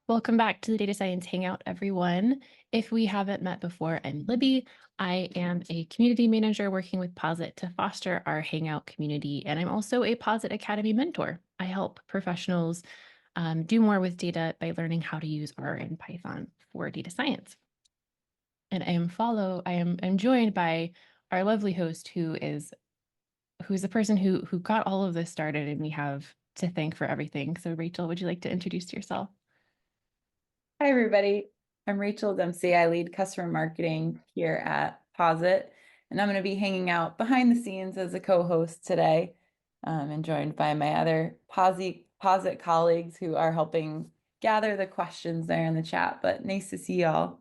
Welcome back to the Data Science Hangout, everyone. If we haven't met before, I'm Libby. I am a community manager working with Posit to foster our Hangout community, and I'm also a Posit Academy mentor. I help professionals do more with data by learning how to use R and Python for data science. And I'm joined by our lovely host, who's the person who got all of this started, and we have to thank for everything. So, Rachel, would you like to introduce yourself? Hi, everybody. I'm Rachel Dempsey. I lead customer marketing here at Posit, and I'm going to be hanging out behind the scenes as a co-host today, and joined by my other Posit colleagues who are helping gather the questions there in the chat. But nice to see y'all.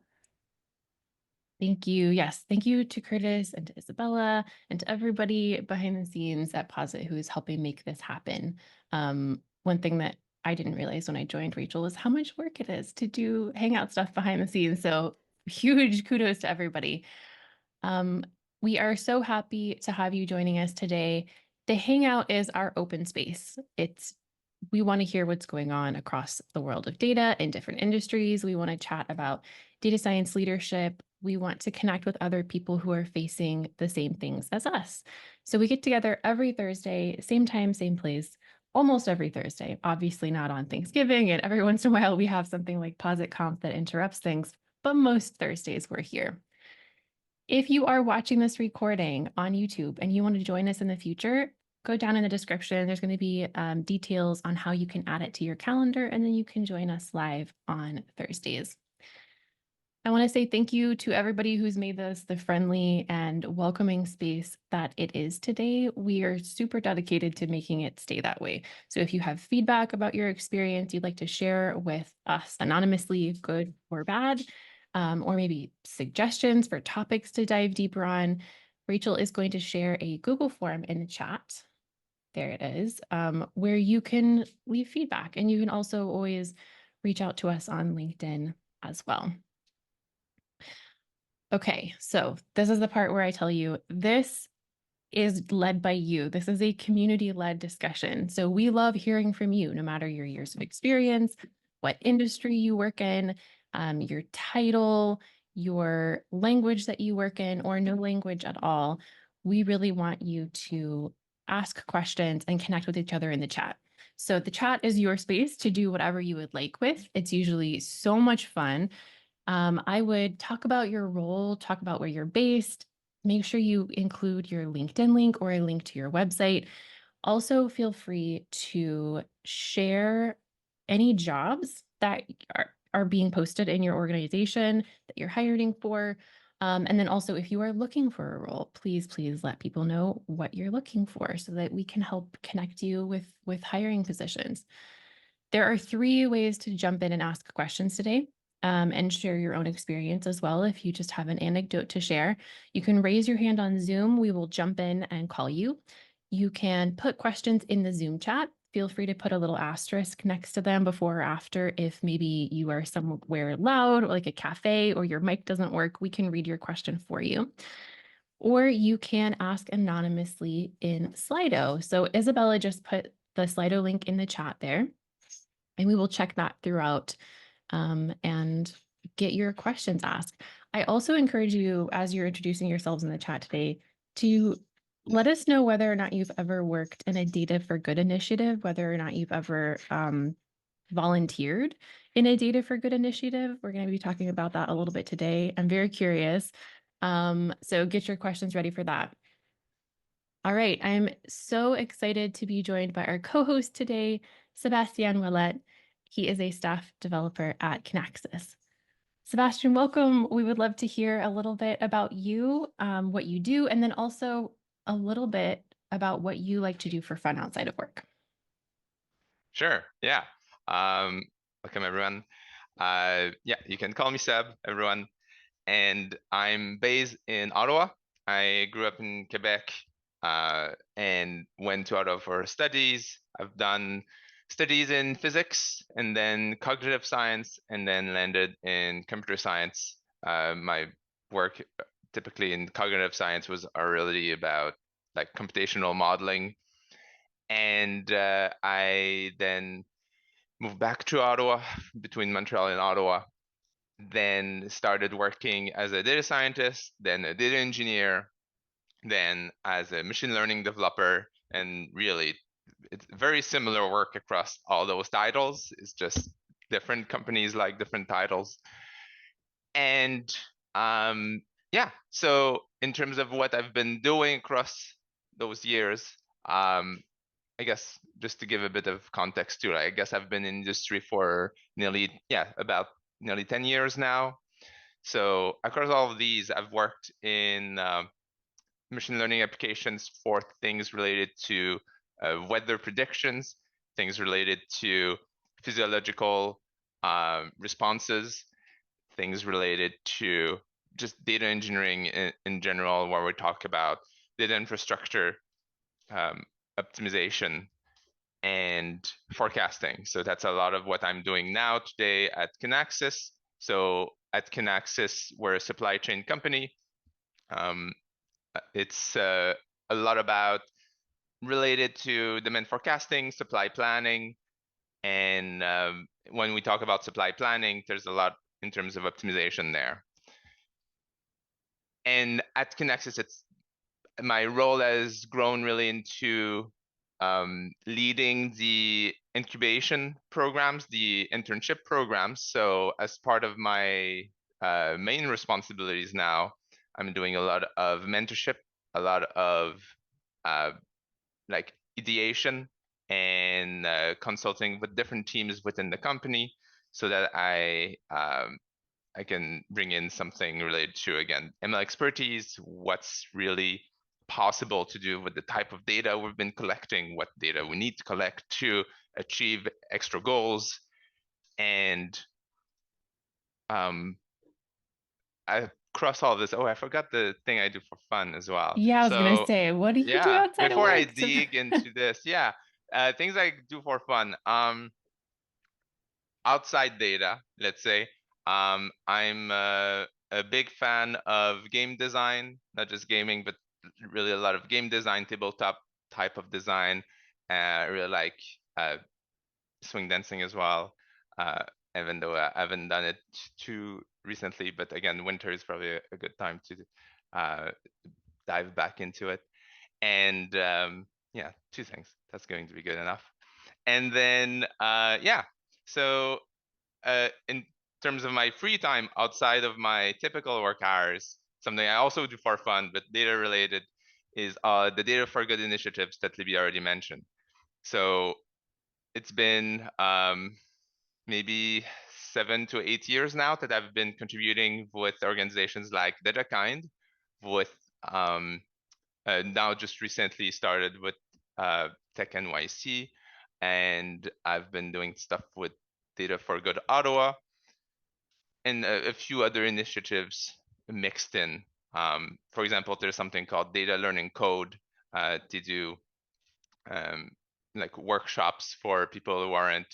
Thank you. Yes, thank you to Curtis and to Isabella and to everybody behind the scenes at Posit who is helping make this happen. One thing that I didn't realize when I joined Rachel was how much work it is to do Hangout stuff behind the scenes. So huge kudos to everybody. Um, we are so happy to have you joining us today. The Hangout is our open space. We want to hear what's going on across the world of data in different industries. We want to chat about data science leadership. We want to connect with other people who are facing the same things as us. So we get together every Thursday, same time, same place, almost every Thursday. Obviously not on Thanksgiving, and every once in a while we have something like PositConf that interrupts things, but most Thursdays we're here. If you are watching this recording on YouTube and you want to join us in the future, go down in the description. There's going to be details on how you can add it to your calendar, and then you can join us live on Thursdays. I want to say thank you to everybody who's made this the friendly and welcoming space that it is today. We are super dedicated to making it stay that way. So if you have feedback about your experience you'd like to share with us anonymously, good or bad, or maybe suggestions for topics to dive deeper on, Rachel is going to share a Google form in the chat. There it is, where you can leave feedback. And you can also always reach out to us on LinkedIn as well. Okay, so this is the part where I tell you this is led by you. This is a community-led discussion. So we love hearing from you, no matter your years of experience, what industry you work in, your title, your language that you work in, or no language at all. We really want you to ask questions and connect with each other in the chat. So the chat is your space to do whatever you would like with. It's usually so much fun. I would talk about your role, talk about where you're based, make sure you include your LinkedIn link or a link to your website. Also, feel free to share any jobs that are being posted in your organization that you're hiring for. And then also, if you are looking for a role, please let people know what you're looking for so that we can help connect you with hiring positions. There are 3 ways to jump in and ask questions today. And share your own experience as well. If you just have an anecdote to share, you can raise your hand on Zoom. We will jump in and call you. You can put questions in the Zoom chat. Feel free to put a little asterisk next to them before or after. If maybe you are somewhere loud, like a cafe, or your mic doesn't work, we can read your question for you. Or you can ask anonymously in Slido. So Isabella just put the Slido link in the chat there, and we will check that throughout and get your questions asked. I also encourage you, as you're introducing yourselves in the chat today, to let us know whether or not you've ever worked in a Data for Good initiative, whether or not you've ever volunteered in a Data for Good initiative. We're going to be talking about that a little bit today. I'm very curious. So get your questions ready for that. All right, I'm so excited to be joined by our co-host today, Sebastien Ouellet. He is a staff developer at Kinaxis. Sebastian, welcome. We would love to hear a little bit about you, what you do, and then also a little bit about what you like to do for fun outside of work. Sure. Yeah. Welcome, everyone. Yeah, you can call me Seb, everyone. And I'm based in Ottawa. I grew up in Quebec and went to Ottawa for studies. I've done studies in physics and then cognitive science, and then landed in computer science. My work typically in cognitive science was really about like computational modeling. And I then moved back to Ottawa, between Montreal and Ottawa, then started working as a data scientist, then a data engineer, then as a machine learning developer, and really it's very similar work across all those titles. It's just different companies like different titles. And yeah, so in terms of what I've been doing across those years, I guess just to give a bit of context too, I guess I've been in industry for about nearly 10 years now. So across all of these, I've worked in machine learning applications for things related to weather predictions, things related to physiological responses, things related to just data engineering in general, where we talk about data infrastructure optimization and forecasting. So that's a lot of what I'm doing now today at Kinaxis. So at Kinaxis, we're a supply chain company. It's a lot about related to demand forecasting, supply planning. And when we talk about supply planning, there's a lot in terms of optimization there. And at Kinaxis, my role has grown really into leading the incubation programs, the internship programs. So as part of my main responsibilities now, I'm doing a lot of mentorship, a lot of like ideation and consulting with different teams within the company so that I can bring in something related to, again, ML expertise, what's really possible to do with the type of data we've been collecting, what data we need to collect to achieve extra goals. And across all this, I forgot the thing I do for fun as well. Yeah, I was gonna say, what do you do outside of Before I work? dig into this, things I do for fun. Outside data, let's say, I'm a big fan of game design, not just gaming, but really a lot of game design, tabletop type of design. I really like swing dancing as well, even though I haven't done it too recently. But again, winter is probably a good time to dive back into it. And two things. That's going to be good enough. And then so in terms of my free time outside of my typical work hours, something I also do for fun, but data related, is the Data for Good initiatives that Libby already mentioned. So it's been maybe 7 to 8 years now that I've been contributing with organizations like DataKind, with now just recently started with Tech NYC, and I've been doing stuff with Data for Good Ottawa, and a few other initiatives mixed in. For example, there's something called Data Learning Code to do like workshops for people who aren't,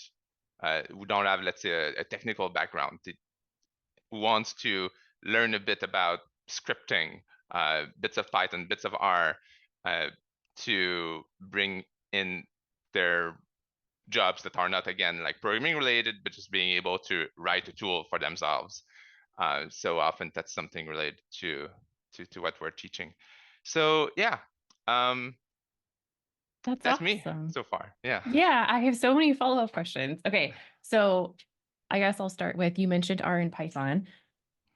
who don't have, let's say, a technical background, who wants to learn a bit about scripting, bits of Python, bits of R, to bring in their jobs that are not, again, like programming related, but just being able to write a tool for themselves. So often that's something related to what we're teaching. So yeah, That's that's me awesome. so far. Yeah. Yeah, I have so many follow-up questions. Okay, so I guess I'll start with, you mentioned R and Python.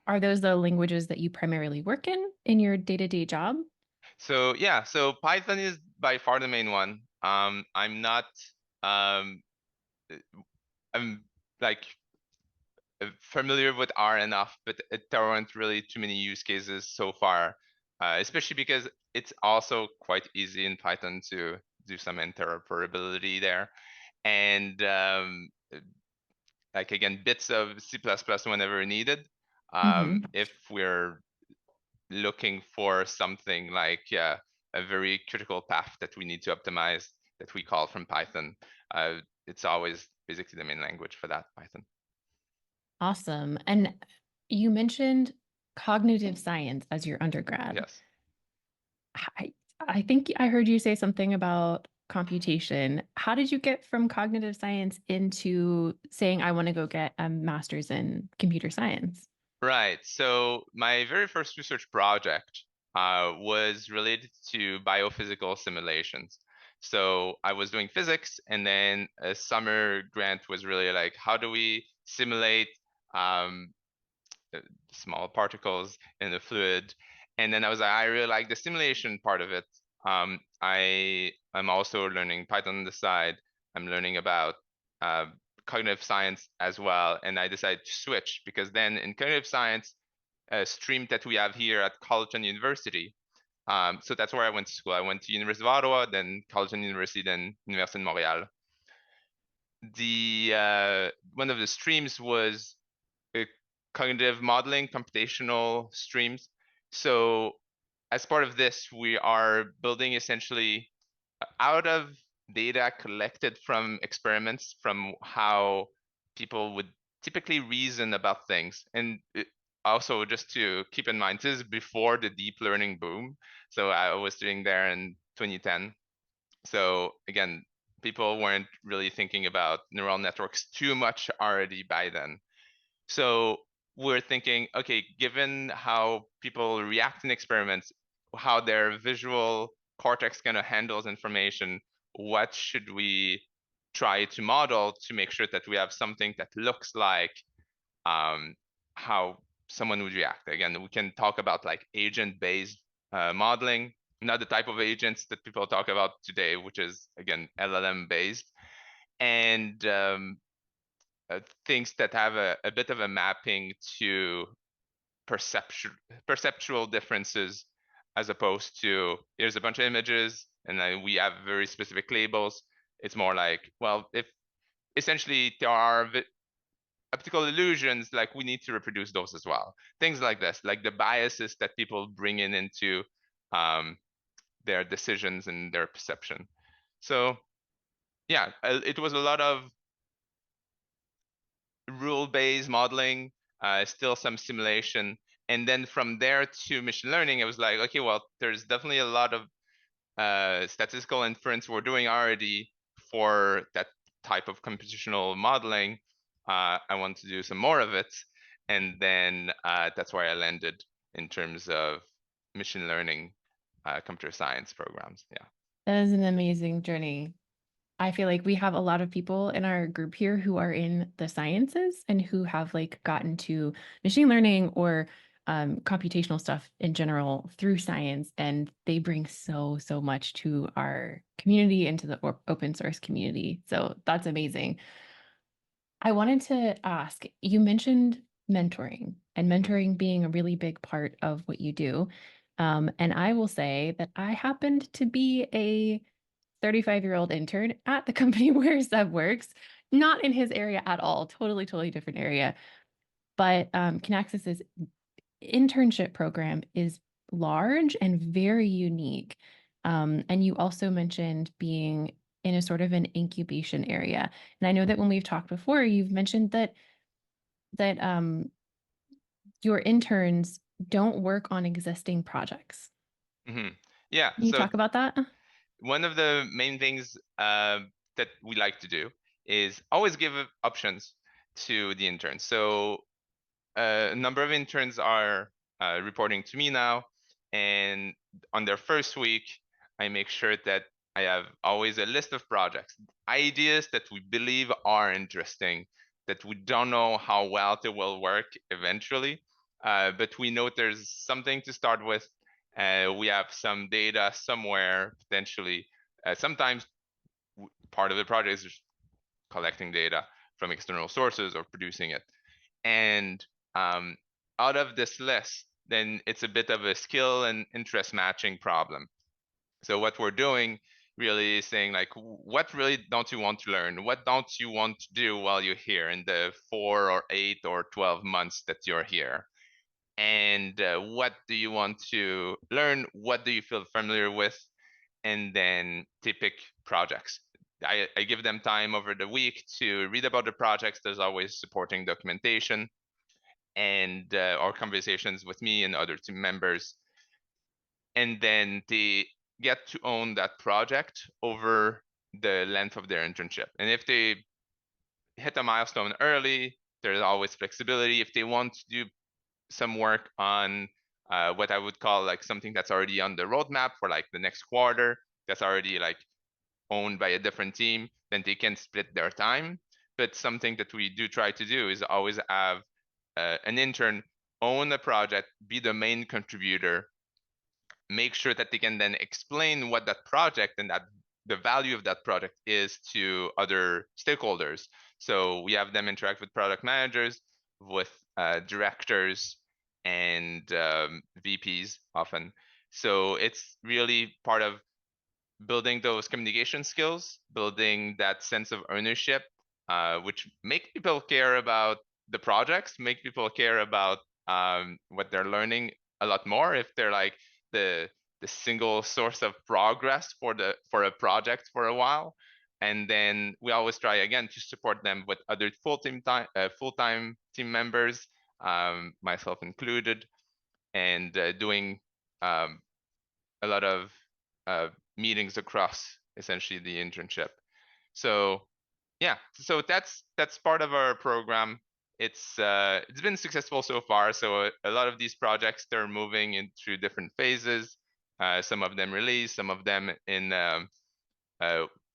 Are those the languages that you primarily work in your day-to-day job? So yeah, so Python is by far the main one. I'm not, I'm like familiar with R enough, but there aren't really too many use cases so far, especially because it's also quite easy in Python to do some interoperability there. And like, again, bits of C++ whenever needed. If we're looking for something like a very critical path that we need to optimize that we call from Python, it's always basically the main language for that, Python. Awesome. And you mentioned cognitive science as your undergrad. Yes. I think I heard you say something about computation. How did you get from cognitive science into saying, I want to go get a master's in computer science? Right. So my very first research project was related to biophysical simulations. So I was doing physics, and then a summer grant was really like, how do we simulate um, small particles in the fluid? And then I was like, I really like the simulation part of it. I'm also learning Python on the side. I'm learning about uh, cognitive science as well, and I decided to switch because then in cognitive science, a stream that we have here at college and university. So that's where I went to school. I went to University of Ottawa, then college and university, then Université de Montréal. The one of the streams was cognitive modeling, computational streams. So as part of this, we are building essentially out of data collected from experiments, from how people would typically reason about things. And also, just to keep in mind, this is before the deep learning boom. So I was sitting there in 2010. So again, people weren't really thinking about neural networks too much already by then. So we're thinking, okay, given how people react in experiments, how their visual cortex kind of handles information, what should we try to model to make sure that we have something that looks like how someone would react? Again, we can talk about like agent-based modeling, not the type of agents that people talk about today, which is, again, LLM-based. And things that have a bit of a mapping to perceptual differences, as opposed to here's a bunch of images and then we have very specific labels. It's more like, well, if essentially there are optical illusions, like we need to reproduce those as well. Things like this, like the biases that people bring into their decisions and their perception. So yeah, it was a lot of rule-based modeling, still some simulation. And then from there to machine learning, it was like, okay, well, there's definitely a lot of statistical inference we're doing already for that type of computational modeling. I want to do some more of it. And then that's where I landed in terms of machine learning, computer science programs. Yeah. That is an amazing journey. I feel like we have a lot of people in our group here who are in the sciences and who have like gotten to machine learning or computational stuff in general through science, and they bring so much to our community and to the open source community. So that's amazing. I wanted to ask, you mentioned mentoring and mentoring being a really big part of what you do. And I will say that I happened to be a 35-year-old intern at the company where Seb works, not in his area at all, totally different area. But Kinaxis's internship program is large and very unique. And you also mentioned being in a sort of an incubation area. And I know that when we've talked before, you've mentioned that your interns don't work on existing projects. Yeah. Can you So talk about that? one of the main things that we like to do is always give options to the interns. So a number of interns are reporting to me now, and on their first week, I make sure that I have always a list of projects, ideas that we believe are interesting, that we don't know how well they will work eventually, but we know there's something to start with. We have some data somewhere potentially. Sometimes part of the project is just collecting data from external sources or producing it. And out of this list, then it's a bit of a skill and interest matching problem. So what we're doing really is saying, like, what really don't you want to learn? What don't you want to do while you're here in the 4 or 8 or 12 months that you're here? And what do you want to learn? What do you feel familiar with? And then they pick projects. I give them time over the week to read about the projects. There's always supporting documentation and or conversations with me and other team members. And then they get to own that project over the length of their internship. And if they hit a milestone early, there's always flexibility. If they want to do some work on what I would call like something that's already on the roadmap for like the next quarter, that's already like owned by a different team, then they can split their time. But something that we do try to do is always have an intern own the project, be the main contributor, make sure that they can then explain what that project and that the value of that project is to other stakeholders. So we have them interact with product managers, with directors, and VPs often. So it's really part of building those communication skills, building that sense of ownership, which make people care about the projects, make people care about what they're learning a lot more if they're like the single source of progress for a project for a while. And then we always try again to support them with other full-time team members, myself included, and doing a lot of meetings across essentially the internship. So yeah, so that's part of our program. It's been successful so far. So a lot of these projects, they're moving into different phases. Some of them released, some of them in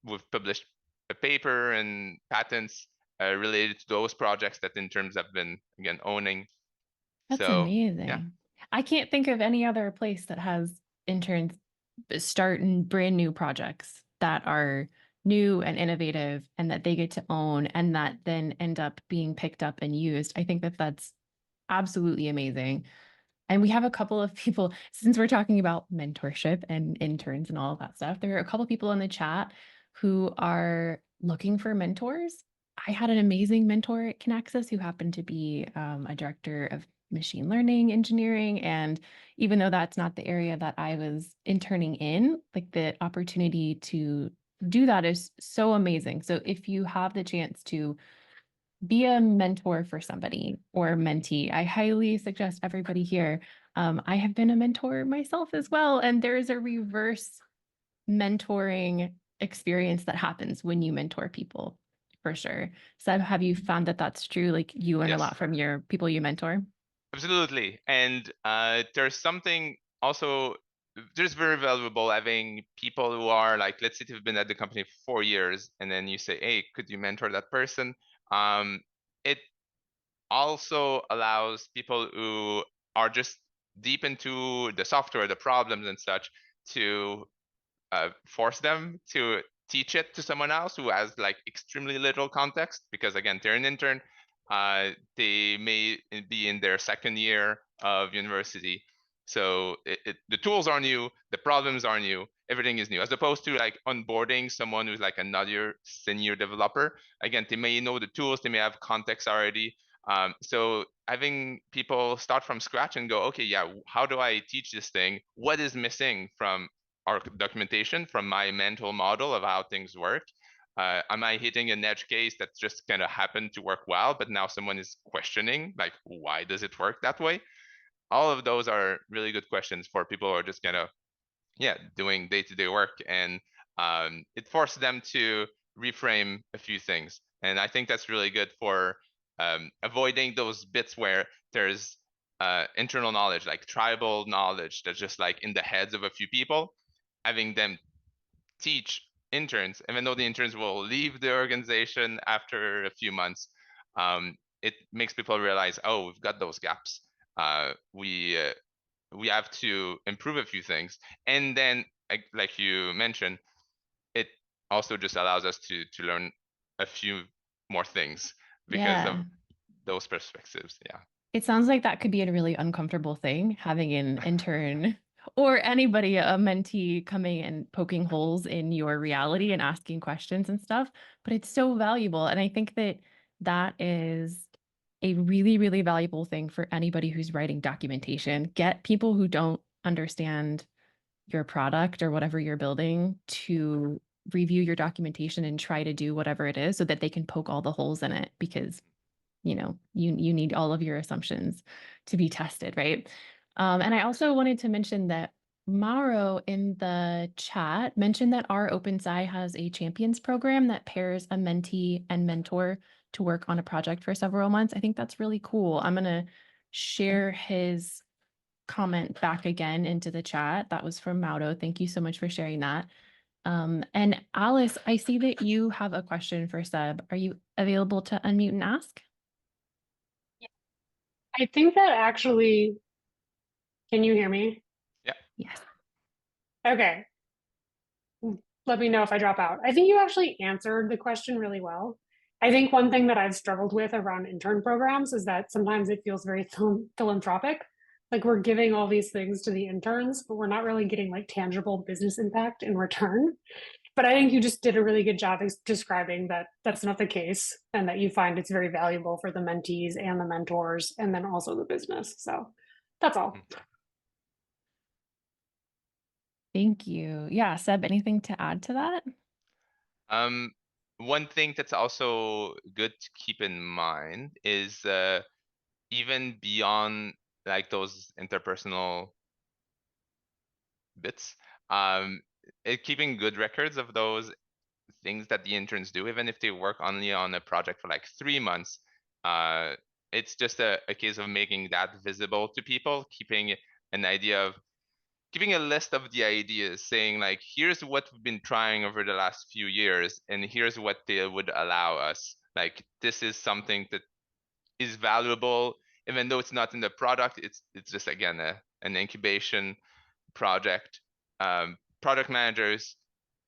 we've published a paper and patents related to those projects that interns have been again owning. That's So amazing. yeah. I can't think of any other place that has interns starting brand new projects that are new and innovative and that they get to own and that then end up being picked up and used. I think that that's absolutely amazing. And we have a couple of people, since we're talking about mentorship and interns and all of that stuff, there are a couple of people in the chat who are looking for mentors. I had an amazing mentor at Kinaxis who happened to be a director of machine learning engineering. And even though that's not the area that I was interning in, like the opportunity to do that is so amazing. So if you have the chance to be a mentor for somebody or mentee, I highly suggest everybody here. I have been a mentor myself as well, and there is a reverse mentoring experience that happens when you mentor people, for sure. So have you found that that's true? Like you learn a Yes. lot from your people you mentor? Absolutely. And there's something also, there's very valuable having people who are like, let's say you've been at the company for 4 years and then you say, hey, could you mentor that person? It also allows people who are just deep into the software, the problems and such, to force them to teach it to someone else who has like extremely little context, because again, they're an intern. They may be in their second year of university. So the tools are new, the problems are new, everything is new, as opposed to like onboarding someone who's like another senior developer. Again, they may know the tools, they may have context already. So having people start from scratch and go, okay, yeah, how do I teach this thing? What is missing from our documentation, from my mental model of how things work? Am I hitting an edge case that just kind of happened to work well, but now someone is questioning, like, why does it work that way? All of those are really good questions for people who are just kind of, yeah, doing day-to-day work. And it forced them to reframe a few things. And I think that's really good for avoiding those bits where there's internal knowledge, like tribal knowledge, that's just like in the heads of a few people. Having them teach interns, even though the interns will leave the organization after a few months, it makes people realize, oh, we've got those gaps. We have to improve a few things. And then, like you mentioned, it also just allows us to learn a few more things because of Yeah. those perspectives. Yeah. It sounds like that could be a really uncomfortable thing, having an intern or anybody, a mentee coming and poking holes in your reality and asking questions and stuff. But it's so valuable. And I think that that is a really, really valuable thing for anybody who's writing documentation. Get people who don't understand your product or whatever you're building to review your documentation and try to do whatever it is so that they can poke all the holes in it, because you need all of your assumptions to be tested, right? And I also wanted to mention that Mauro in the chat mentioned that our OpenSci has a champions program that pairs a mentee and mentor to work on a project for several months. I think that's really cool. I'm going to share his comment back again into the chat. That was from Mauro. Thank you so much for sharing that. And Alice, I see that you have a question for Seb. Are you available to unmute and ask? I think that actually, can you hear me? Yeah. Yes. Okay. Let me know if I drop out. I think you actually answered the question really well. I think one thing that I've struggled with around intern programs is that sometimes it feels very philanthropic. Like we're giving all these things to the interns, but we're not really getting like tangible business impact in return. But I think you just did a really good job describing that that's not the case and that you find it's very valuable for the mentees and the mentors and then also the business. So that's all. Thank you. Yeah, Seb, anything to add to that? One thing that's also good to keep in mind is even beyond like those interpersonal bits, keeping good records of those things that the interns do, even if they work only on a project for like 3 months, it's just a case of making that visible to people, keeping an idea of keeping a list of the ideas, saying like, here's what we've been trying over the last few years, and here's what they would allow us. Like, this is something that is valuable, even though it's not in the product. It's just again an incubation project. Product managers,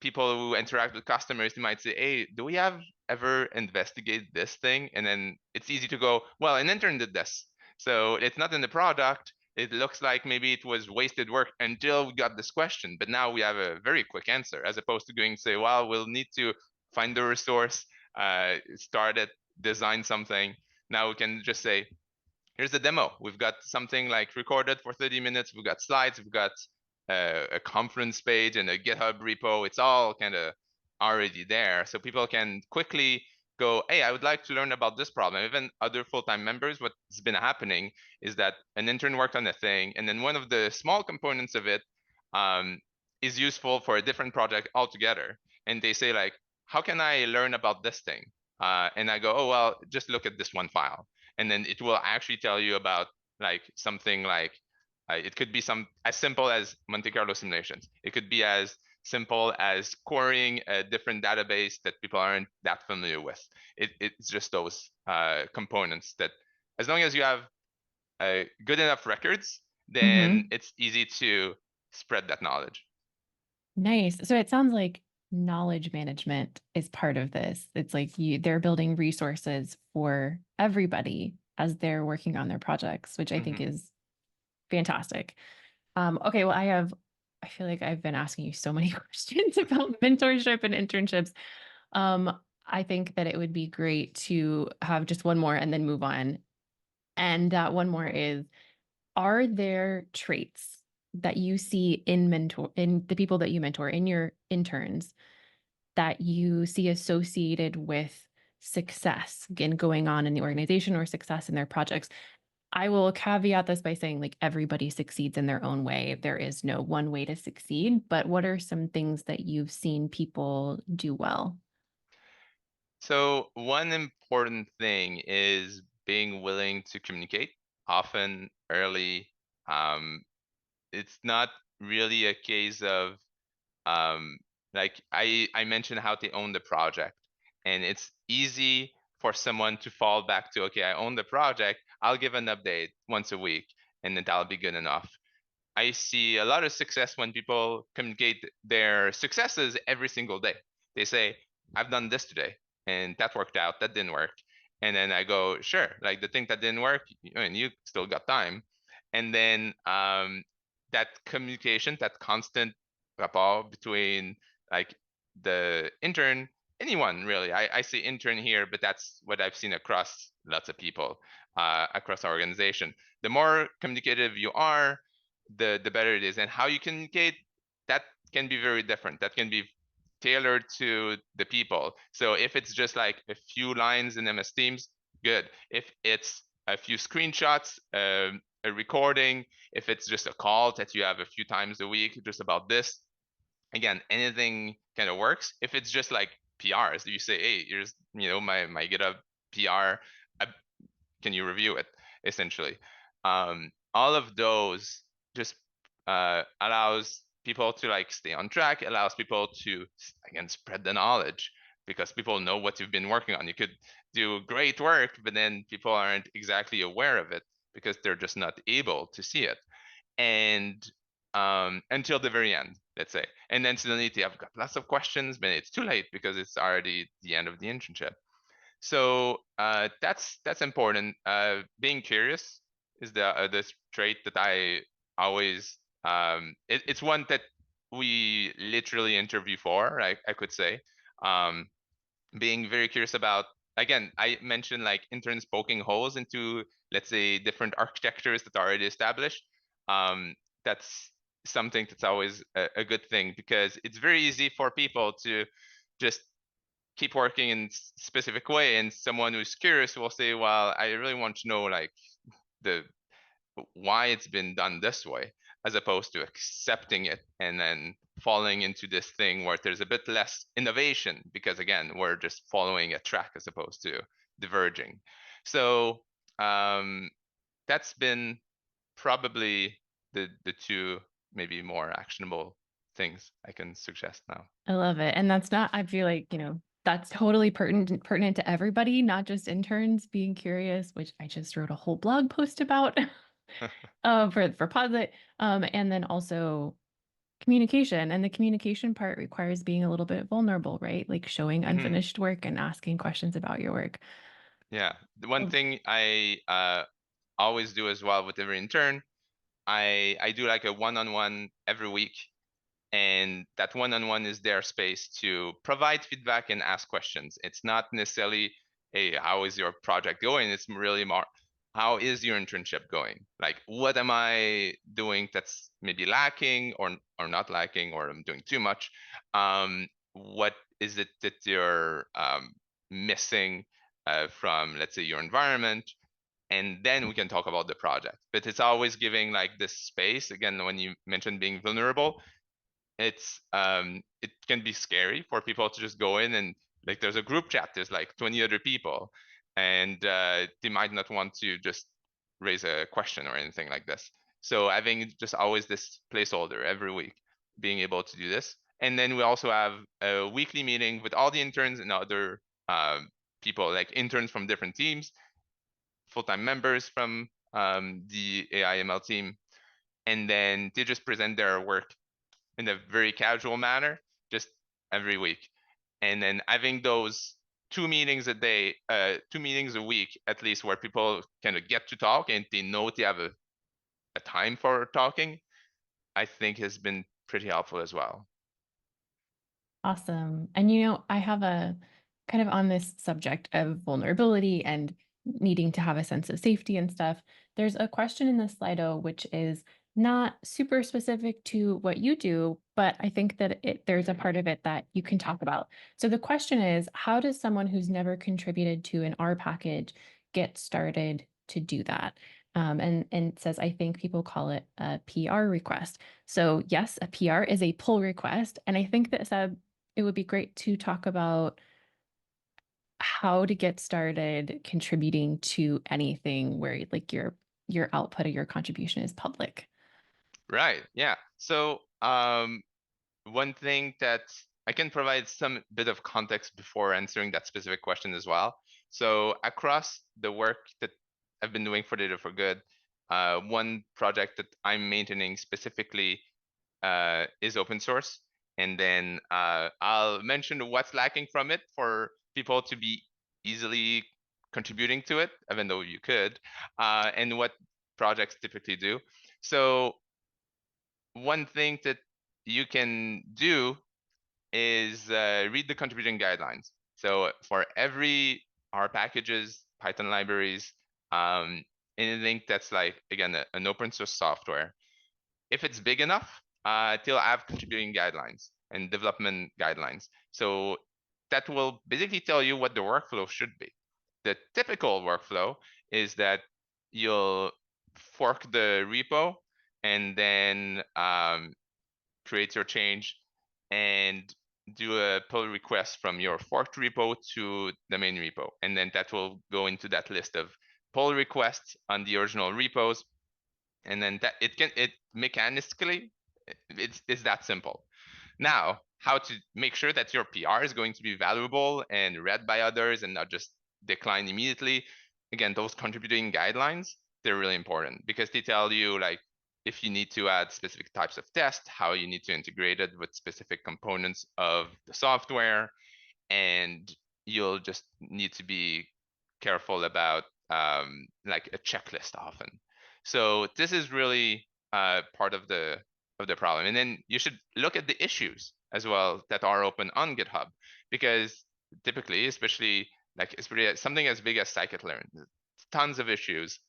people who interact with customers, they might say, hey, do we have ever investigated this thing? And then it's easy to go, well, an intern did this, so it's not in the product. It looks like maybe it was wasted work until we got this question, but now we have a very quick answer, as opposed to going to say, well, we'll need to find the resource, start it, design something. Now we can just say, here's the demo. We've got something like recorded for 30 minutes. We've got slides. We've got a conference page and a GitHub repo. It's all kind of already there. So people can quickly go, hey, I would like to learn about this problem. Even other full-time members, what's been happening is that an intern worked on a thing, and then one of the small components of it is useful for a different project altogether. And they say like, how can I learn about this thing? And I go, oh, well, just look at this one file. And then it will actually tell you about like something like, it could be as simple as Monte Carlo simulations. It could be as simple as querying a different database that people aren't that familiar with. It's just those components that, as long as you have good enough records, then it's easy to spread that knowledge. Nice. So it sounds like knowledge management is part of this. It's like they're building resources for everybody as they're working on their projects, which I think is fantastic. Okay, well, I feel like I've been asking you so many questions about mentorship and internships. I think that it would be great to have just one more and then move on. And that one more is, are there traits that you see in the people that you mentor, in your interns, that you see associated with success again going on in the organization or success in their projects? I will caveat this by saying like everybody succeeds in their own way. There is no one way to succeed, but what are some things that you've seen people do well? So one important thing is being willing to communicate, often early. It's not really a case of like I mentioned how they own the project, and it's easy for someone to fall back to, okay, I own the project, I'll give an update once a week and then that'll be good enough. I see a lot of success when people communicate their successes every single day. They say, I've done this today and that worked out, that didn't work. And then I go, sure, like the thing that didn't work, and you still got time. And then that communication, that constant rapport between like the intern, anyone really, I say intern here, but that's what I've seen across lots of people, across our organization. The more communicative you are, the better it is. And how you communicate, that can be very different. That can be tailored to the people. So if it's just like a few lines in MS Teams, good. If it's a few screenshots, a recording, if it's just a call that you have a few times a week, just about this. Again, anything kind of works. If it's just like PRs, you say, hey, here's my GitHub PR, can you review it? Essentially, all of those just allows people to like stay on track, allows people to again spread the knowledge, because people know what you've been working on. You could do great work, but then people aren't exactly aware of it because they're just not able to see it. And until the very end, let's say. And then suddenly they have got lots of questions, but it's too late because it's already the end of the internship. So that's important. Being curious is this trait that I always it's one that we literally interview for, I could say. Being very curious about, again, I mentioned like interns poking holes into, let's say, different architectures that are already established. That's something that's always a good thing, because it's very easy for people to just keep working in specific way, and someone who's curious will say, well, I really want to know like the why it's been done this way, as opposed to accepting it and then falling into this thing where there's a bit less innovation, because again, we're just following a track as opposed to diverging. So that's been probably the two maybe more actionable things I can suggest now. I love it. And that's not, I feel like, that's totally pertinent to everybody, not just interns being curious, which I just wrote a whole blog post about for Posit. And then also communication. And the communication part requires being a little bit vulnerable, right? Like showing unfinished work and asking questions about your work. Yeah. The one thing I always do as well with every intern, I do like a one-on-one every week. And that one-on-one is their space to provide feedback and ask questions. It's not necessarily, hey, how is your project going? It's really more, how is your internship going? Like, what am I doing that's maybe lacking or not lacking, or I'm doing too much? What is it that you're missing from, let's say, your environment? And then we can talk about the project. But it's always giving like this space. Again, when you mentioned being vulnerable, it's it can be scary for people to just go in and like there's a group chat, there's like 20 other people, and they might not want to just raise a question or anything like this. So having just always this placeholder every week, being able to do this. And then we also have a weekly meeting with all the interns and other people, like interns from different teams, full-time members from the AI/ML team, and then they just present their work in a very casual manner, just every week. And then having those 2 meetings a day, 2 meetings a week, at least, where people kind of get to talk and they know they have a time for talking, I think has been pretty helpful as well. Awesome. And I have a kind of on this subject of vulnerability and needing to have a sense of safety and stuff. There's a question in the Slido, which is not super specific to what you do, but I think that there's a part of it that you can talk about. So the question is, how does someone who's never contributed to an R package get started to do that? And it says, I think people call it a PR request. So yes, a PR is a pull request. And I think that it would be great to talk about how to get started contributing to anything where like your output or your contribution is public. Right. Yeah. So one thing that I can provide some bit of context before answering that specific question as well. So across the work that I've been doing for Data for Good, one project that I'm maintaining specifically is open source. And then I'll mention what's lacking from it for people to be easily contributing to it, even though you could, and what projects typically do. So one thing that you can do is read the contribution guidelines. So for every R packages, Python libraries, anything that's like, again, an open source software, if it's big enough, they'll have contributing guidelines and development guidelines. So that will basically tell you what the workflow should be. The typical workflow is that you'll fork the repo and then create your change and do a pull request from your forked repo to the main repo. And then that will go into that list of pull requests on the original repos. And then that it mechanistically, it's that simple. Now, how to make sure that your PR is going to be valuable and read by others and not just decline immediately. Again, those contributing guidelines, they're really important because they tell you like if you need to add specific types of tests, how you need to integrate it with specific components of the software, and you'll just need to be careful about like a checklist often. So this is really part of the problem. And then you should look at the issues as well that are open on GitHub, because typically, especially something as big as scikit-learn, tons of issues.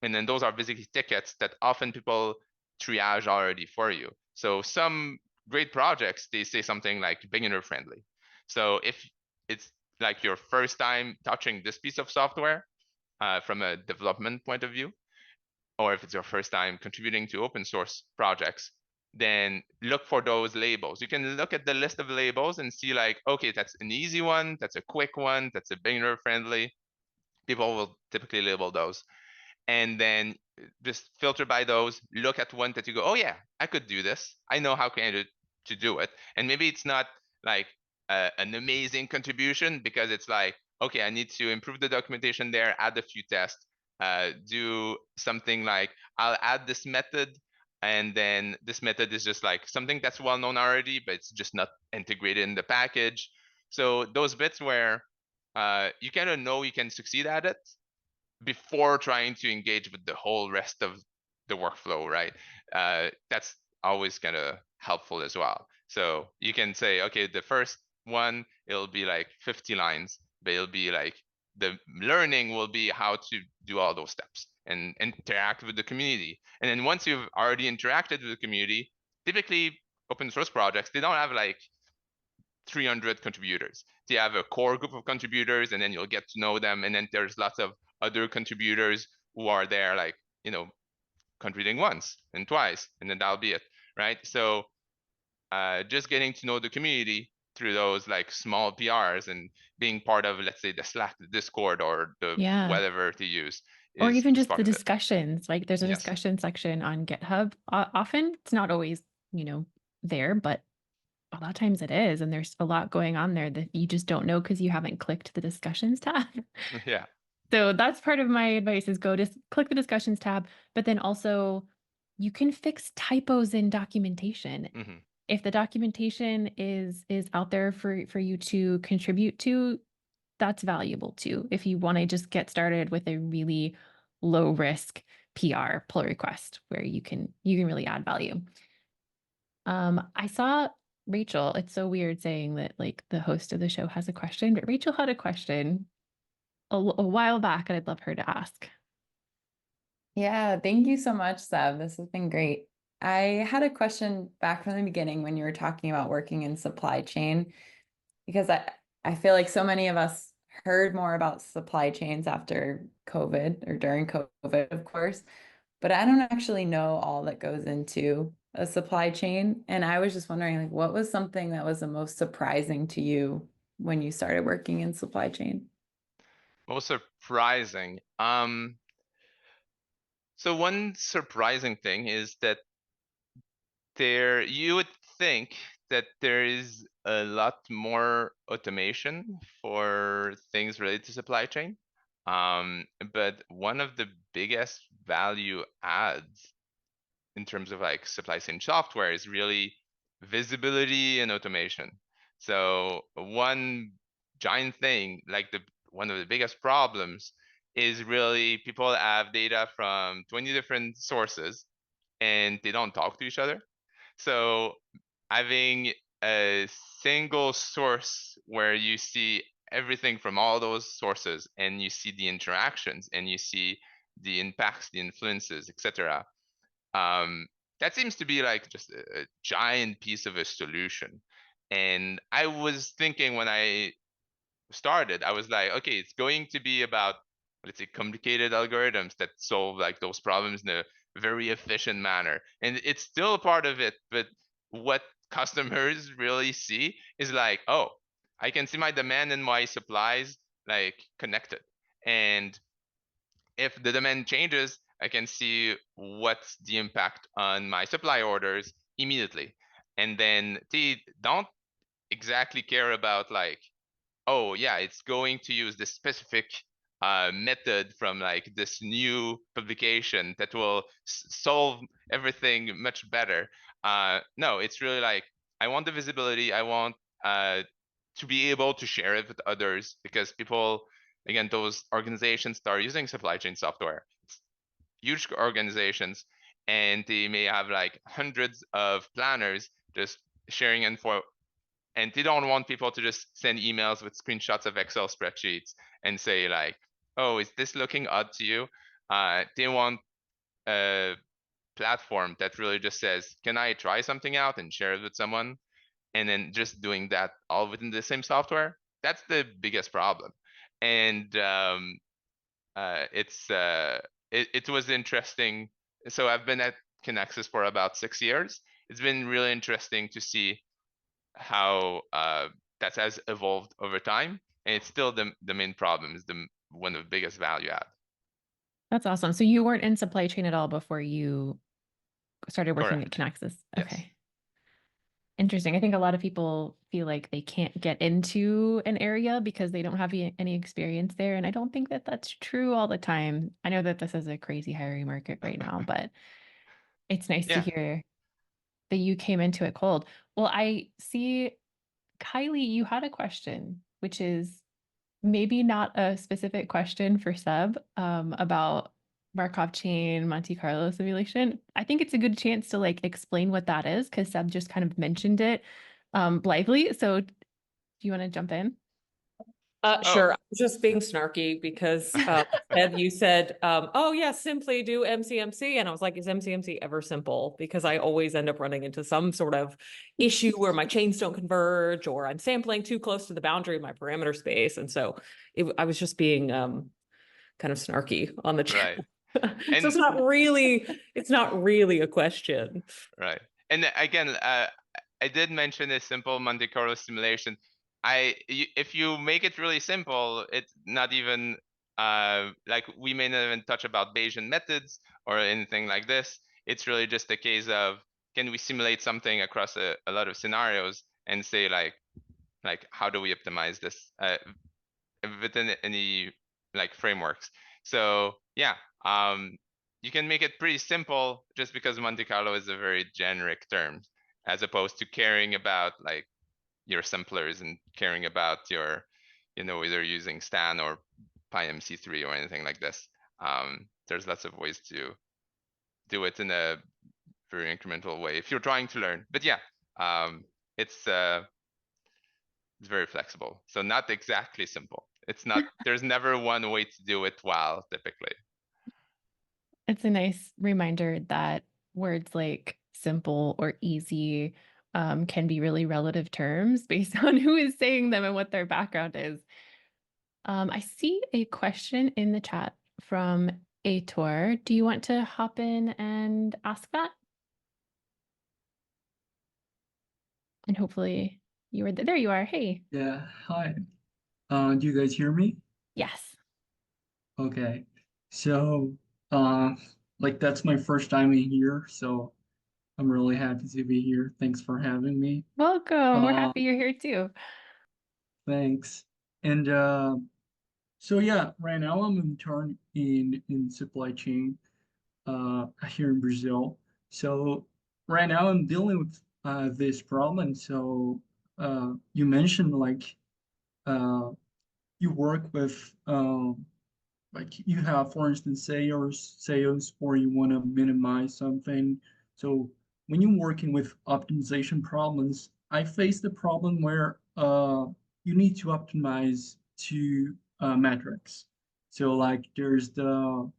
And then those are basically tickets that often people triage already for you. So some great projects, they say something like beginner friendly. So if it's like your first time touching this piece of software from a development point of view, or if it's your first time contributing to open source projects, then look for those labels. You can look at the list of labels and see like, okay, that's an easy one, that's a quick one, that's a beginner friendly. People will typically label those. And then just filter by those, look at one that you go, oh yeah, I could do this. I know how to do it. And maybe it's not like an amazing contribution because it's like, okay, I need to improve the documentation there, add a few tests, do something like I'll add this method, and then this method is just like something that's well known already, but it's just not integrated in the package. So those bits where you kind of know you can succeed at it before trying to engage with the whole rest of the workflow, right? That's always kind of helpful as well. So you can say, okay, the first one, it'll be like 50 lines, but it'll be like the learning will be how to do all those steps and interact with the community. And then once you've already interacted with the community, typically open source projects, they don't have like 300 contributors. They have a core group of contributors, and then you'll get to know them. And then there's lots of other contributors who are there, like, contributing once and twice, and then that'll be it, right? So just getting to know the community through those like small PRs and being part of, let's say, the Slack, the Discord, or the whatever to use. Or even just part the of it. discussions. Like there's a Yes. discussion section on GitHub. Often it's not always, there, but a lot of times it is. And there's a lot going on there that you just don't know because you haven't clicked the discussions tab. Yeah. So that's part of my advice is go just click the discussions tab, but then also you can fix typos in documentation. Mhm. If the documentation is out there for you to contribute to, that's valuable too. If you want to just get started with a really low risk PR pull request where you can really add value. I saw Rachel, it's so weird saying that like the host of the show has a question, but Rachel had a question a while back and I'd love her to ask. Yeah, thank you so much, Seb. This has been great. I had a question back from the beginning when you were talking about working in supply chain, because I feel like so many of us heard more about supply chains after COVID or during COVID, of course, but I don't actually know all that goes into a supply chain. And I was just wondering, like, what was something that was the most surprising to you when you started working in supply chain? Most surprising. So one surprising thing is that you would think that there is a lot more automation for things related to supply chain. But one of the biggest value adds in terms of like supply chain software is really visibility and automation. So one giant thing, like one of the biggest problems is really people have data from 20 different sources and they don't talk to each other. So having a single source where you see everything from all those sources and you see the interactions and you see the impacts, the influences, etc. That seems to be like just a giant piece of a solution. And I was thinking when I started, I was like, okay, it's going to be about let's say, complicated algorithms that solve like those problems in a very efficient manner. And it's still a part of it, but what customers really see is like, oh, I can see my demand and my supplies like connected. And if the demand changes, I can see what's the impact on my supply orders immediately. And then they don't exactly care about like, oh yeah, it's going to use this specific method from like this new publication that will solve everything much better. No, it's really like, I want the visibility. I want to be able to share it with others, because people, again, those organizations that are using supply chain software, it's huge organizations, and they may have like hundreds of planners just sharing info, and they don't want people to just send emails with screenshots of Excel spreadsheets and say like, oh, is this looking odd to you? They want a platform that really just says, can I try something out and share it with someone? And then just doing that all within the same software. That's the biggest problem. And it was interesting. So I've been at Kinaxis for about 6 years. It's been really interesting to see how that has evolved over time, and it's still the main problem, is one of the biggest value add. That's awesome. So you weren't in supply chain at all before you started working at Correct. Kinaxis? Yes. Okay. Interesting. I think a lot of people feel like they can't get into an area because they don't have any experience there. And I don't think that that's true all the time. I know that this is a crazy hiring market right now, but it's nice to Yeah. hear that you came into it cold. Well, I see, Kylie, you had a question, which is maybe not a specific question for Seb about Markov chain Monte Carlo simulation. I think it's a good chance to like explain what that is, because Seb just kind of mentioned it blithely. So do you want to jump in? Sure. I was just being snarky because Seb, you said, oh yeah, simply do MCMC. And I was like, is MCMC ever simple? Because I always end up running into some sort of issue where my chains don't converge, or I'm sampling too close to the boundary of my parameter space. And so I was just being kind of snarky on the chat. Right. So it's not really a question. Right. And again, I did mention a simple Monte Carlo simulation. If you make it really simple, it's not even like, we may not even touch about Bayesian methods or anything like this. It's really just a case of, can we simulate something across a lot of scenarios and say like how do we optimize this within any like frameworks? So yeah, you can make it pretty simple just because Monte Carlo is a very generic term, as opposed to caring about like your samplers and caring about your, either using Stan or PyMC3 or anything like this. There's lots of ways to do it in a very incremental way if you're trying to learn. But yeah, it's very flexible. So not exactly simple. It's not, there's never one way to do it well, typically. It's a nice reminder that words like simple or easy can be really relative terms based on who is saying them and what their background is. I see a question in the chat from Aitor. Do you want to hop in and ask that? And hopefully you were there. You are. Hey. Yeah, hi. Do you guys hear me? Yes. Okay. So, like that's my first time in here, so I'm really happy to be here. Thanks for having me. Welcome. We're happy you're here too. Thanks. And so yeah, right now I'm an intern in supply chain here in Brazil. So right now I'm dealing with this problem. So you mentioned like you work with like you have, for instance, sales, or you want to minimize something. So when you're working with optimization problems, I face the problem where you need to optimize two metrics. So like there's an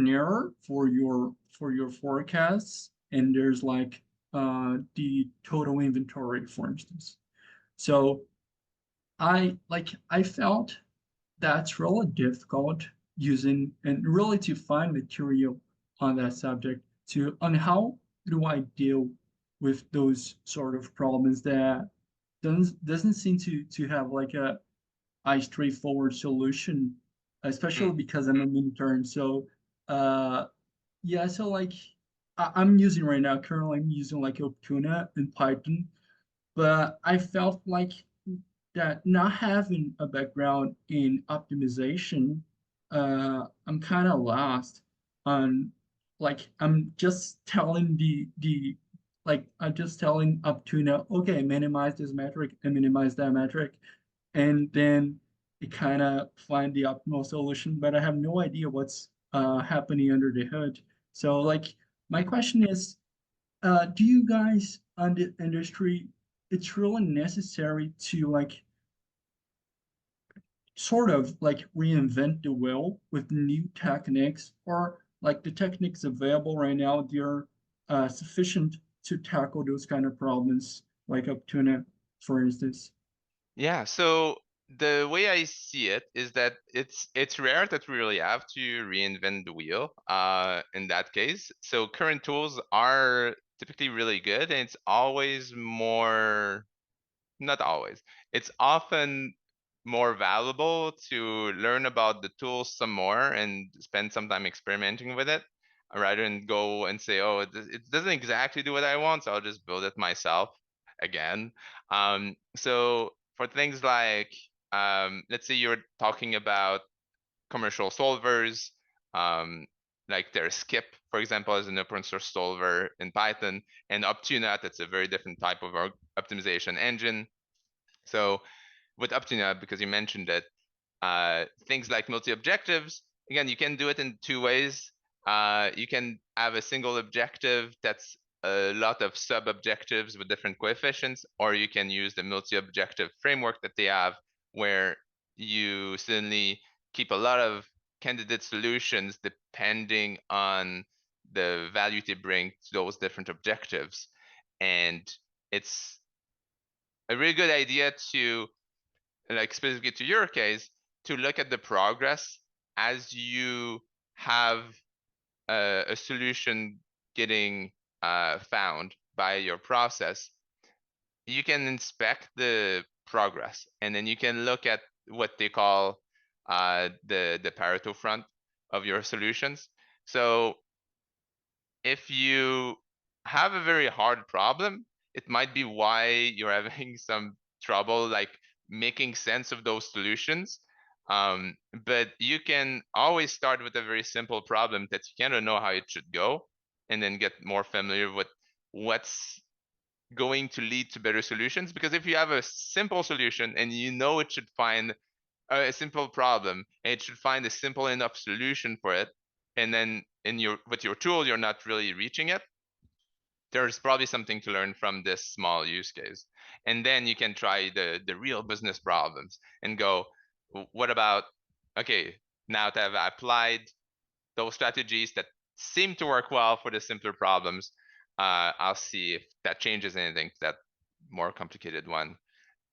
error for your forecasts, and there's like the total inventory, for instance. So I felt that's really difficult using and really to find material on that subject on how do I deal with those sort of problems that doesn't seem to have like a straightforward solution, especially because I'm an intern. So yeah, so like I'm using right now, currently I'm using like Optuna and Python, but I felt like that not having a background in optimization, I'm kind of lost on like I'm just telling the like I'm just telling Optuna, okay, minimize this metric and minimize that metric, and then it kind of find the optimal solution, but I have no idea what's happening under the hood. So like my question is, do you guys on the industry, it's really necessary to like sort of like reinvent the wheel with new techniques, or like the techniques available right now, they're sufficient to tackle those kind of problems, like Optuna, for instance? Yeah, so the way I see it is that it's rare that we really have to reinvent the wheel in that case. So current tools are typically really good, and it's always more, not always, it's often more valuable to learn about the tools some more and spend some time experimenting with it rather than go and say, oh, it doesn't exactly do what I want, so I'll just build it myself again. So for things like, let's say you're talking about commercial solvers, like there's Skip, for example, as an open source solver in Python, and Optuna, that's a very different type of optimization engine. So with Optuna, because you mentioned it, things like multi-objectives, again, you can do it in two ways. You can have a single objective that's a lot of sub-objectives with different coefficients, or you can use the multi-objective framework that they have, where you suddenly keep a lot of candidate solutions depending on the value they bring to those different objectives. And it's a really good idea to, like specifically to your case, to look at the progress as you have a solution getting found by your process. You can inspect the progress, and then you can look at what they call the Pareto front of your solutions. So if you have a very hard problem, it might be why you're having some trouble like making sense of those solutions. But you can always start with a very simple problem that you kind of know how it should go, and then get more familiar with what's going to lead to better solutions. Because if you have a simple solution and you know it should find a simple problem, and it should find a simple enough solution for it, and then with your tool you're not really reaching it, there's probably something to learn from this small use case. And then you can try the real business problems and go, what about, okay, now that I've applied those strategies that seem to work well for the simpler problems, I'll see if that changes anything to that more complicated one,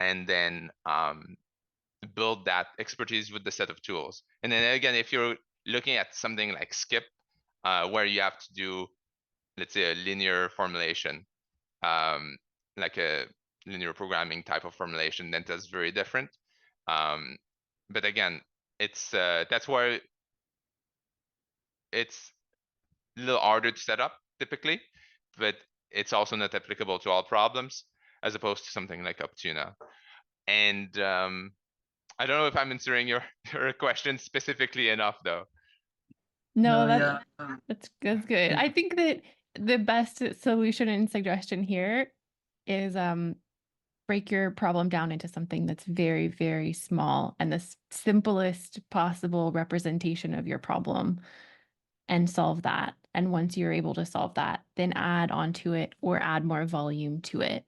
and then build that expertise with the set of tools. And then again, if you're looking at something like Skip, where you have to do, let's say, a linear formulation, like a linear programming type of formulation, then that's very different. But again, it's that's where it's a little harder to set up typically, but it's also not applicable to all problems, as opposed to something like Optuna. And I don't know if I'm answering your question specifically enough, though. No, Yeah. that's good. I think that the best solution and suggestion here is break your problem down into something that's very, very small and the simplest possible representation of your problem, and solve that. And once you're able to solve that, then add onto it or add more volume to it.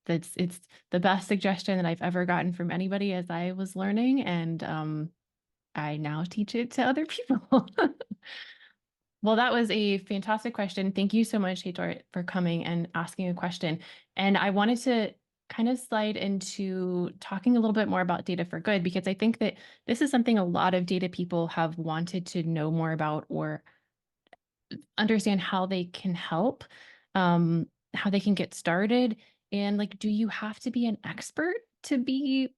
It's the best suggestion that I've ever gotten from anybody as I was learning, and I now teach it to other people. Well, that was a fantastic question. Thank you so much, Heitor, for coming and asking a question. And I wanted to kind of slide into talking a little bit more about data for good, because I think that this is something a lot of data people have wanted to know more about or understand how they can help, how they can get started. And like, do you have to be an expert to be,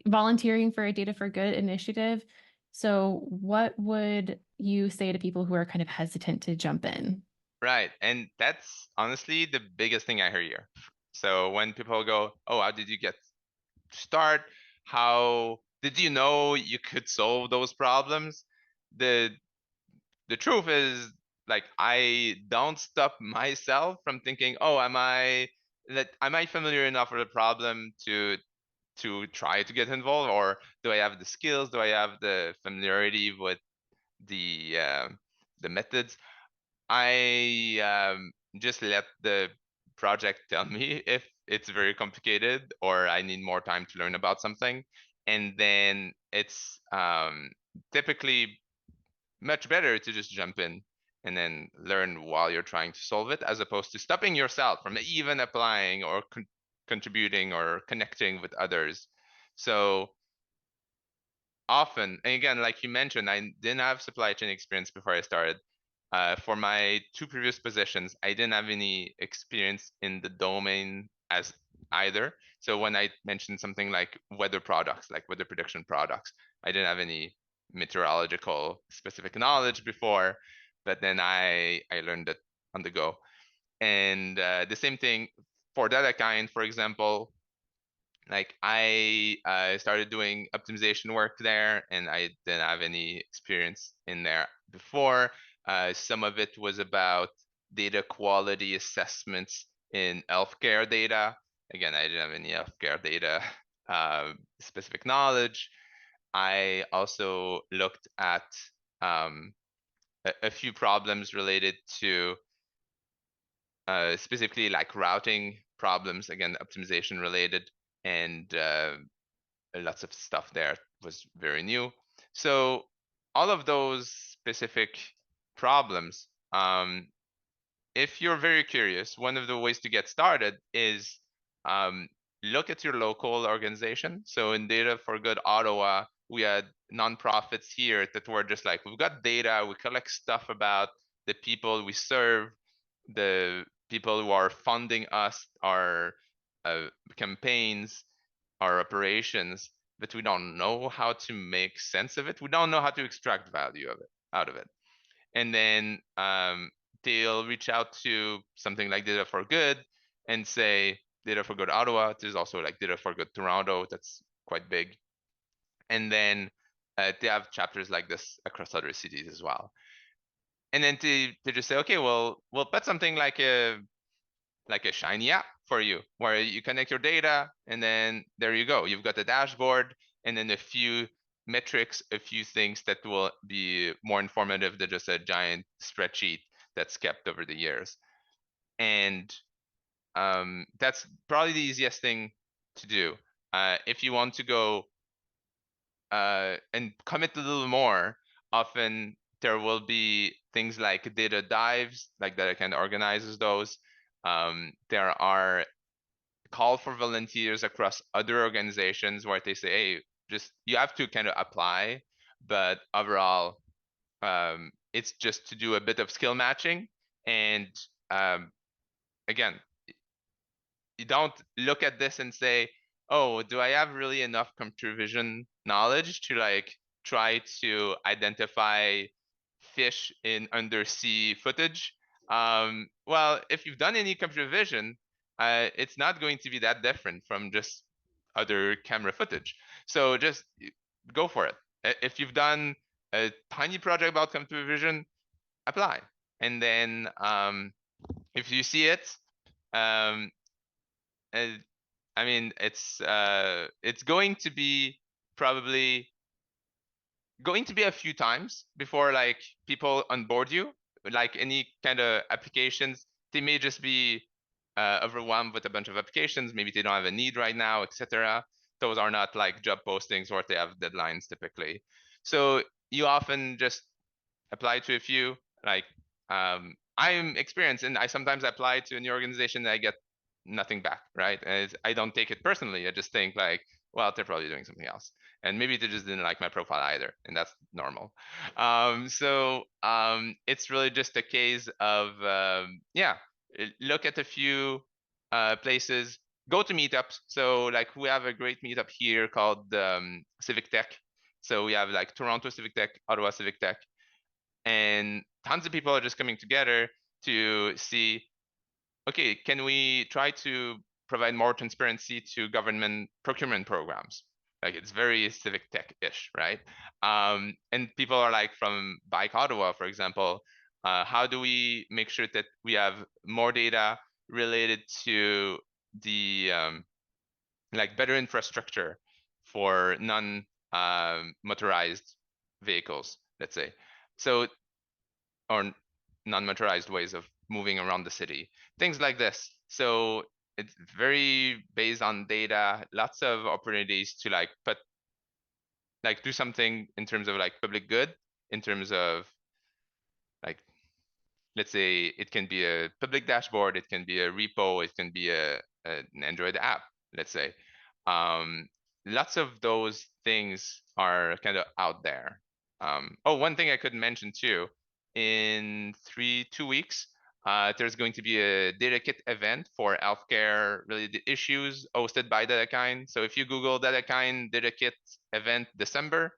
volunteering for a data for good initiative? So what would you say to people who are kind of hesitant to jump in? Right. And that's honestly the biggest thing I hear here. So when people go, oh, how did you get start? How did you know you could solve those problems? The truth is, like, I don't stop myself from thinking, oh, am I familiar enough with the problem to try to get involved, or do I have the skills? Do I have the familiarity with the methods? I just let the project tell me if it's very complicated or I need more time to learn about something. And then it's typically much better to just jump in and then learn while you're trying to solve it, as opposed to stopping yourself from even applying or contributing or connecting with others. So often, and again, like you mentioned, I didn't have supply chain experience before I started. For my 2 previous positions, I didn't have any experience in the domain as either. So when I mentioned something like weather products, like weather prediction products, I didn't have any meteorological specific knowledge before, but then I learned it on the go. And the same thing for data kind, for example. Like I started doing optimization work there, and I didn't have any experience in there before. Some of it was about data quality assessments in healthcare data. Again, I didn't have any healthcare data specific knowledge. I also looked at a few problems related to specifically like routing problems, again, optimization related, and lots of stuff there was very new. So all of those specific problems, if you're very curious, one of the ways to get started is look at your local organization. So in Data for Good Ottawa, we had nonprofits here that were just like, we've got data, we collect stuff about the people we serve, the people who are funding us, our campaigns, our operations, but we don't know how to make sense of it. We don't know how to extract value of it out of it. And then they'll reach out to something like Data for Good and say, Data for Good Ottawa. There's also like Data for Good Toronto. That's quite big. And then they have chapters like this across other cities as well. And then they just say, okay, well, we'll put something like a shiny app for you where you connect your data, and then there you go. You've got a dashboard and then a few metrics, a few things that will be more informative than just a giant spreadsheet that's kept over the years. And that's probably the easiest thing to do. If you want to go and commit a little more, often there will be things like data dives, like that kind of organizes those. There are call for volunteers across other organizations where they say, hey, just you have to kind of apply, but overall, it's just to do a bit of skill matching. And again, you don't look at this and say, oh, do I have really enough computer vision knowledge to like try to identify fish in undersea footage? Well, if you've done any computer vision, it's not going to be that different from just other camera footage. So just go for it. If you've done a tiny project about computer vision, apply. And then if you see it, um, I mean, it's going to be probably going to be a few times before like people onboard you. Like any kind of applications, they may just be overwhelmed with a bunch of applications. Maybe they don't have a need right now, etc. Those are not like job postings where they have deadlines typically. So you often just apply to a few. Like I'm experienced, and I sometimes apply to a new organization and I get nothing back, right? And I don't take it personally. I just think like, well, they're probably doing something else. And maybe they just didn't like my profile either, and that's normal. It's really just a case of, look at a few places, go to meetups. So like we have a great meetup here called Civic Tech. So we have like Toronto Civic Tech, Ottawa Civic Tech, and tons of people are just coming together to see, okay, can we try to provide more transparency to government procurement programs? Like it's very civic tech-ish, right? And people are like from Bike Ottawa, for example, how do we make sure that we have more data related to the like better infrastructure for non-motorized vehicles, let's say. So, or non-motorized ways of moving around the city, things like this. So it's very based on data, lots of opportunities to like do something in terms of like public good, in terms of like, let's say it can be a public dashboard, it can be a repo, it can be an Android app, let's say. Lots of those things are kind of out there. One thing I could mention too, in 2 weeks, there's going to be a DataKit event for healthcare related issues hosted by DataKind. So if you Google DataKind DataKit event December,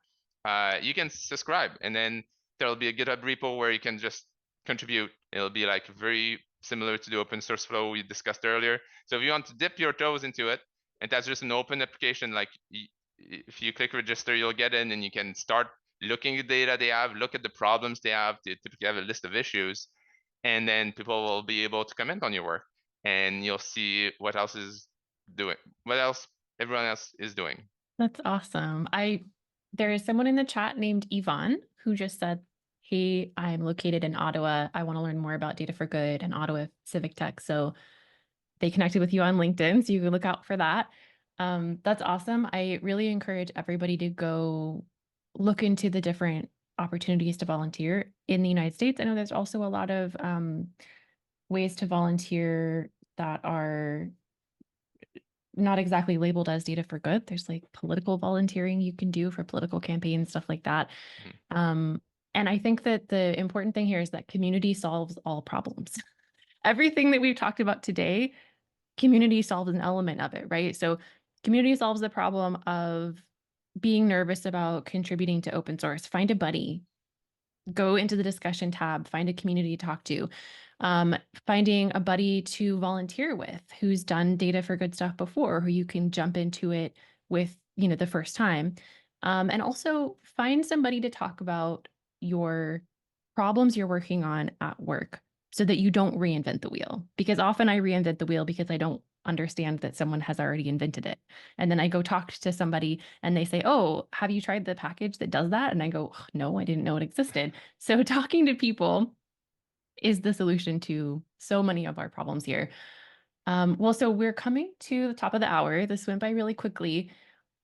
you can subscribe, and then there'll be a GitHub repo where you can just contribute. It'll be like very similar to the open source flow we discussed earlier. So if you want to dip your toes into it, and that's just an open application, like if you click register, you'll get in and you can start looking at the data they have, look at the problems they have. They typically have a list of issues, and then people will be able to comment on your work, and you'll see what else is doing, what else everyone else is doing. That's awesome. There is someone in the chat named Yvonne who just said, hey, I'm located in Ottawa. I want to learn more about Data for Good and Ottawa Civic Tech. So they connected with you on LinkedIn, so you can look out for that. That's awesome. I really encourage everybody to go look into the different opportunities to volunteer in the United States. I know there's also a lot of ways to volunteer that are not exactly labeled as Data for Good. There's like political volunteering you can do for political campaigns, stuff like that. And I think that the important thing here is that community solves all problems. Everything that we've talked about today, community solves an element of it, right? So community solves the problem of being nervous about contributing to open source. Find a buddy, go into the discussion tab, find a community to talk to. Finding a buddy to volunteer with who's done Data for Good stuff before, who you can jump into it with, the first time. And also find somebody to talk about your problems you're working on at work so that you don't reinvent the wheel. Because often I reinvent the wheel because I don't understand that someone has already invented it. And then I go talk to somebody and they say, oh, have you tried the package that does that? And I go, no, I didn't know it existed. So talking to people is the solution to so many of our problems here. Well, so we're coming to the top of the hour. This went by really quickly.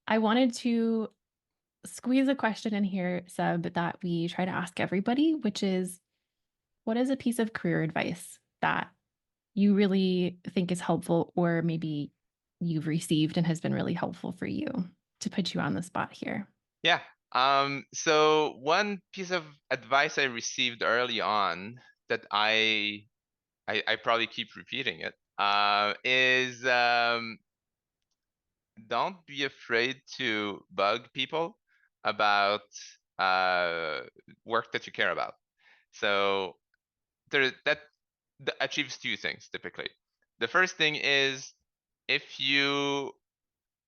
I wanted to squeeze a question in here, Seb, that we try to ask everybody, which is, what is a piece of career advice that you really think is helpful, or maybe you've received and has been really helpful for you, to put you on the spot here? Yeah. So one piece of advice I received early on that I probably keep repeating it, is don't be afraid to bug people about work that you care about. So that achieves two things typically. The first thing is, if you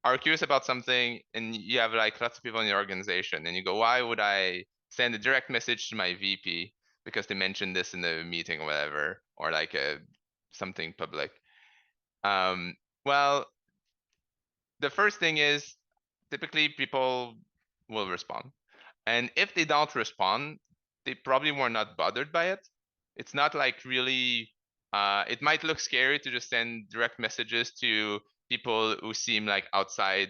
are curious about something and you have like lots of people in your organization and you go, why would I send a direct message to my VP because they mentioned this in the meeting or whatever, or like something public? Well, the first thing is typically people will respond. And if they don't respond, they probably were not bothered by it. It's not like really, it might look scary to just send direct messages to people who seem like outside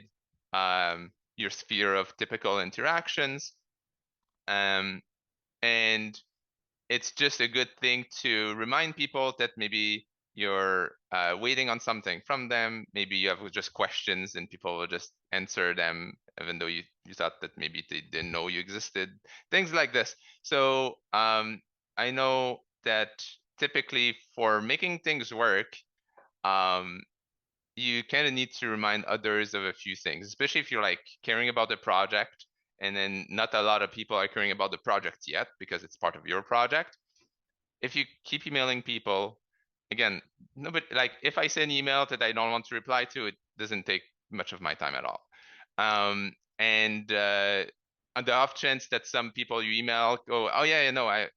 your sphere of typical interactions. And it's just a good thing to remind people that maybe you're waiting on something from them. Maybe you have just questions and people will just answer them, even though you thought that maybe they didn't know you existed, things like this. So I know that typically for making things work, you kind of need to remind others of a few things, especially if you're like caring about the project and then not a lot of people are caring about the project yet because it's part of your project. If you keep emailing people, again, nobody, like if I send an email that I don't want to reply to, it doesn't take much of my time at all. And on the off chance that some people you email go, oh yeah, no, I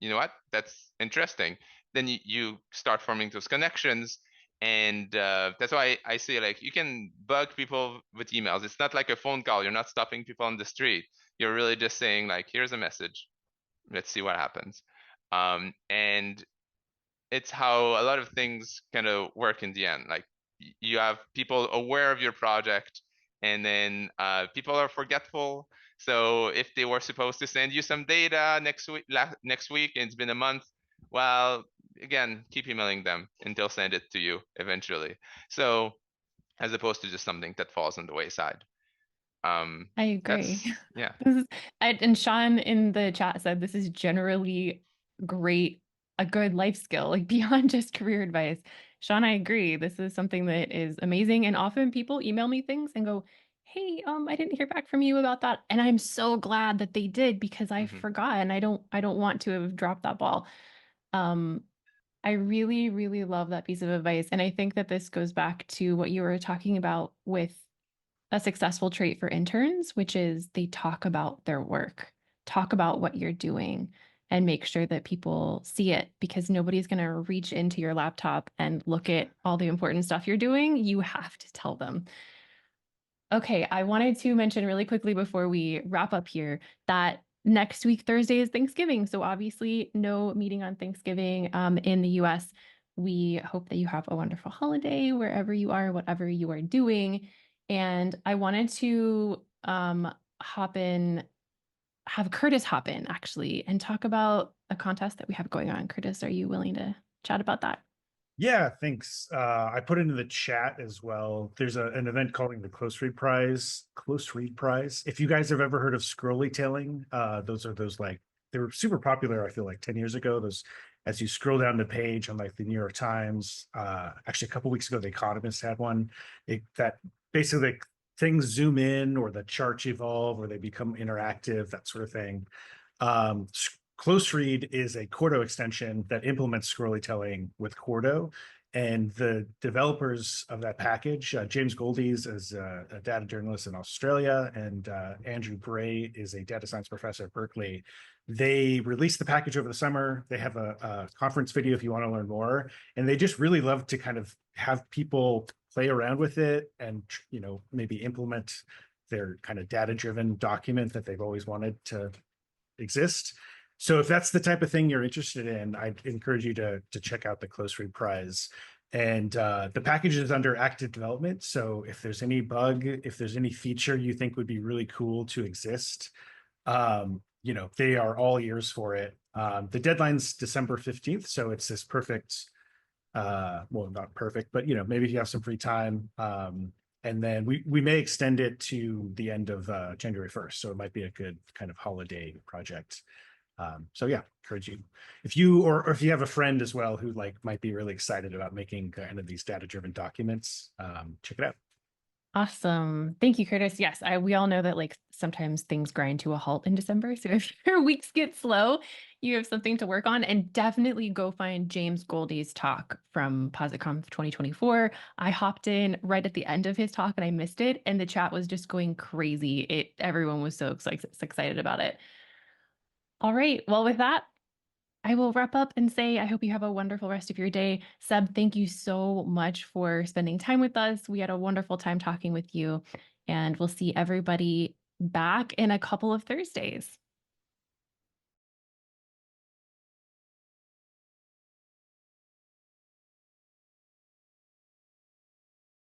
you know what, that's interesting. Then you start forming those connections. And that's why I say, like, you can bug people with emails. It's not like a phone call. You're not stopping people on the street. You're really just saying, like, here's a message. Let's see what happens. And it's how a lot of things kind of work in the end. Like, you have people aware of your project, and then people are forgetful. So if they were supposed to send you some data next week, and it's been a month, well, again, keep emailing them and they'll send it to you eventually. So as opposed to just something that falls on the wayside. I agree. Yeah. And Sean in the chat said this is generally a good life skill, like beyond just career advice. Sean, I agree. This is something that is amazing. And often people email me things and go, hey, I didn't hear back from you about that. And I'm so glad that they did, because I forgot, and I don't want to have dropped that ball. I really, really love that piece of advice. And I think that this goes back to what you were talking about with a successful trait for interns, which is they talk about their work, talk about what you're doing, and make sure that people see it, because nobody's going to reach into your laptop and look at all the important stuff you're doing. You have to tell them. Okay, I wanted to mention really quickly before we wrap up here that next week, Thursday, is Thanksgiving. So obviously no meeting on Thanksgiving in the US. We hope that you have a wonderful holiday wherever you are, whatever you are doing. And I wanted to have Curtis hop in actually and talk about a contest that we have going on. Curtis, are you willing to chat about that? Yeah, thanks. I put it in the chat as well. There's an event called the Close Read Prize. If you guys have ever heard of scrolly tailing, those like, they were super popular, I feel like 10 years ago. Those, as you scroll down the page on like the New York Times, actually a couple weeks ago, The Economist had one. That basically, like, things zoom in or the charts evolve or they become interactive, that sort of thing. Close Read is a Cordo extension that implements scrollytelling with Cordo, and the developers of that package, James Goldies is a data journalist in Australia, and Andrew Gray is a data science professor at Berkeley. They released the package over the summer. They have a conference video if you want to learn more, and they just really love to kind of have people play around with it and, you know, maybe implement their kind of data-driven document that they've always wanted to exist. So if that's the type of thing you're interested in, I'd encourage you to check out the Close Read Prize. And the package is under active development. So if there's any bug, if there's any feature you think would be really cool to exist, you know, they are all ears for it. The deadline's December 15th. So it's this perfect, well, not perfect, but, you know, maybe if you have some free time, and then we may extend it to the end of January 1st. So it might be a good kind of holiday project. So yeah, encourage you. If you if you have a friend as well who like might be really excited about making kind of these data-driven documents, check it out. Awesome. Thank you, Curtis. Yes, we all know that like sometimes things grind to a halt in December. So if your weeks get slow, you have something to work on, and definitely go find James Goldie's talk from PositConf 2024. I hopped in right at the end of his talk and I missed it, and the chat was just going crazy. Everyone was so excited about it. All right. Well, with that, I will wrap up and say I hope you have a wonderful rest of your day. Seb, thank you so much for spending time with us. We had a wonderful time talking with you, and we'll see everybody back in a couple of Thursdays.